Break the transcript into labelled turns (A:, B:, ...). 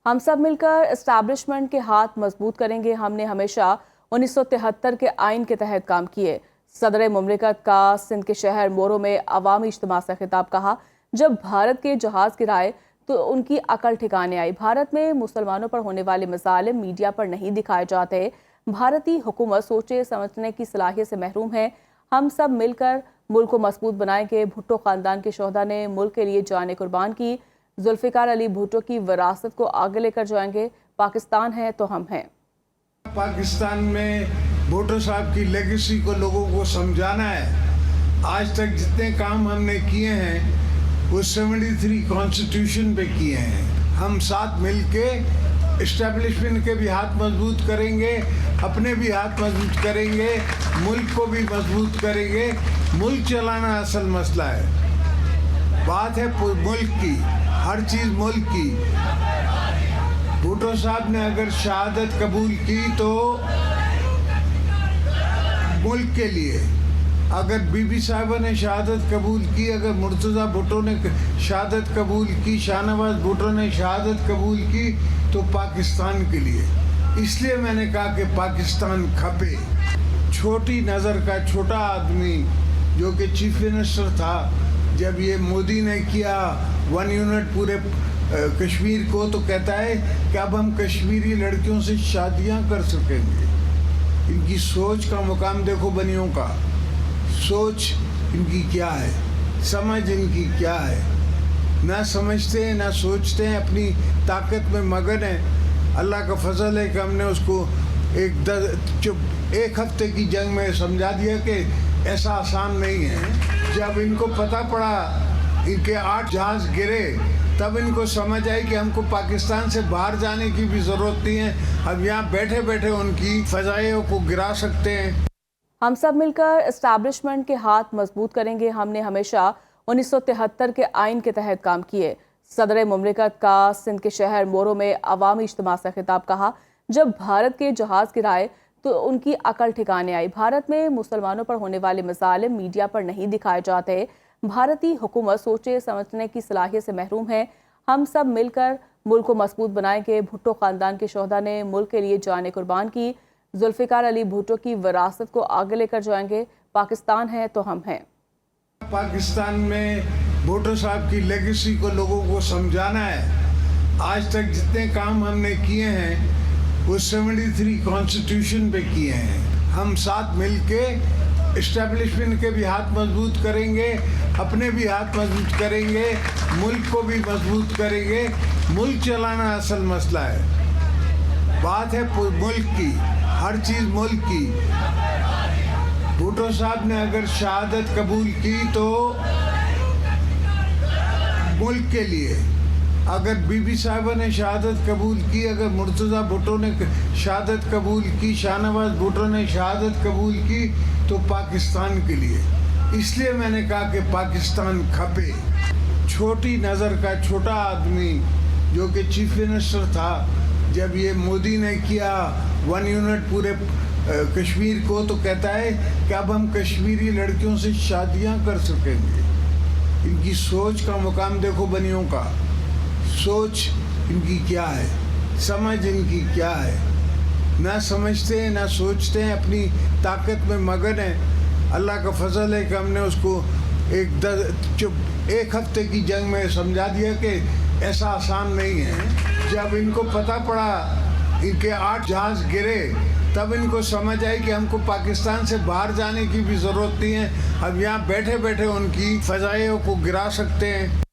A: हम सब मिलकर एस्टैब्लिशमेंट के हाथ मजबूत करेंगे। हमने हमेशा 1973 के आइन के तहत काम किए। सदर मुमलिकत का सिंध के शहर मोरो में अवामी इज्तिमा से खिताब कहा। जब भारत के जहाज गिराए तो उनकी अकल ठिकाने आई। भारत में मुसलमानों पर होने वाले मसाइल मीडिया पर नहीं दिखाए जाते। भारतीय हुकूमत सोचे समझने की सलाहियत से महरूम है। हम सब मिलकर मुल्क को मजबूत बनाएंगे। भुट्टो खानदान के शोहदा ने मुल्क के लिए जाने कुर्बान की। जुल्फिकार अली भुट्टो की विरासत को आगे लेकर जाएंगे। पाकिस्तान है तो हम हैं।
B: पाकिस्तान में भुट्टो साहब की लेगेसी को लोगों को समझाना है। आज तक जितने काम हमने किए हैं वो 73 कॉन्स्टिट्यूशन पे किए हैं। हम साथ मिलके एस्टेब्लिशमेंट के भी हाथ मजबूत करेंगे, अपने भी हाथ मजबूत करेंगे, मुल्क को भी मजबूत करेंगे। मुल्क चलाना असल मसला है। बात है मुल्क की, हर चीज़ मुल्क की। भुट्टो साहब ने अगर शहादत कबूल की तो मुल्क के लिए, अगर बीबी साहिबा ने शहादत कबूल की, अगर मुर्तज़ा भुट्टो ने शहादत कबूल की, शाहनवाज भुट्टो ने शहादत कबूल की तो पाकिस्तान के लिए। इसलिए मैंने कहा कि पाकिस्तान खपे। छोटी नज़र का छोटा आदमी जो कि चीफ मिनिस्टर था, जब ये मोदी ने किया 1 यूनिट पूरे कश्मीर को, तो कहता है कि अब हम कश्मीरी लड़कियों से शादियां कर सकेंगे। इनकी सोच का मुकाम देखो, बनियों का सोच इनकी क्या है, समझ इनकी क्या है। ना समझते हैं ना सोचते हैं, अपनी ताकत में मगन है। अल्लाह का फजल है कि हमने उसको एक हफ्ते की जंग में समझा दिया कि ऐसा आसान नहीं है। जब इनको पता पड़ा, इनके 8 जहाज गिरे, तब इनको समझ आई कि हमको पाकिस्तान से बाहर जाने की भी ज़रूरत नहीं है। अब यहाँ बैठे बैठे उनकी फ़ज़ाइयों को गिरा सकते हैं।
A: हम सब मिलकर एस्टैब्लिशमेंट के हाथ मजबूत करेंगे। हमने हमेशा 1973 के आइन के तहत काम किए। सदर मुमलिकत का सिंध के शहर मोरो में अवामी इज्तिमा से खिताब कहा। जब भारत के जहाज गिराए तो उनकी अकल ठिकाने आई। भारत में मुसलमानों पर होने वाले मसाइल मीडिया पर नहीं दिखाए जाते। भारतीय हुकूमत सोचे समझने की सलाहियत से महरूम है। हम सब मिलकर मुल्क को मजबूत बनाएंगे। भुट्टो खानदान के शोहदा ने मुल्क के लिए जाने कुर्बान की। जुल्फिकार अली भुट्टो की विरासत को आगे लेकर जाएंगे। पाकिस्तान है तो हम हैं।
B: पाकिस्तान में भुट्टो साहब की लेगेसी को लोगों को समझाना है। आज तक जितने काम हमने किए हैं वो 73 कॉन्स्टिट्यूशन पे किए हैं। हम साथ मिलके एस्टेब्लिशमेंट के भी हाथ मजबूत करेंगे, अपने भी हाथ मजबूत करेंगे, मुल्क को भी मजबूत करेंगे। मुल्क चलाना असल मसला है। बात है मुल्क की, हर चीज़ मुल्क की। भुट्टो साहब ने अगर शहादत कबूल की तो मुल्क के लिए, अगर बीबी साहिबा ने शहादत कबूल की, अगर मुर्तज़ा भुट्टो ने शहादत कबूल की, शाहनवाज भुट्टो ने शहादत कबूल की तो पाकिस्तान के लिए। इसलिए मैंने कहा कि पाकिस्तान खपे। छोटी नज़र का छोटा आदमी जो कि चीफ मिनिस्टर था, जब ये मोदी ने किया 1 यूनिट पूरे कश्मीर को, तो कहता है कि अब हम कश्मीरी लड़कियों से शादियां कर सकेंगे। इनकी सोच का मुकाम देखो, बनियों का सोच इनकी क्या है, समझ इनकी क्या है। ना समझते हैं ना सोचते हैं, अपनी ताकत में मगन है। अल्लाह का फजल है कि हमने उसको एक हफ्ते की जंग में समझा दिया कि ऐसा आसान नहीं है। जब इनको पता पड़ा, इनके 8 जहाज गिरे, तब इनको समझ आई कि हमको पाकिस्तान से बाहर जाने की भी ज़रूरत नहीं है। अब यहाँ बैठे बैठे उनकी फ़ज़ाइयों को गिरा सकते हैं।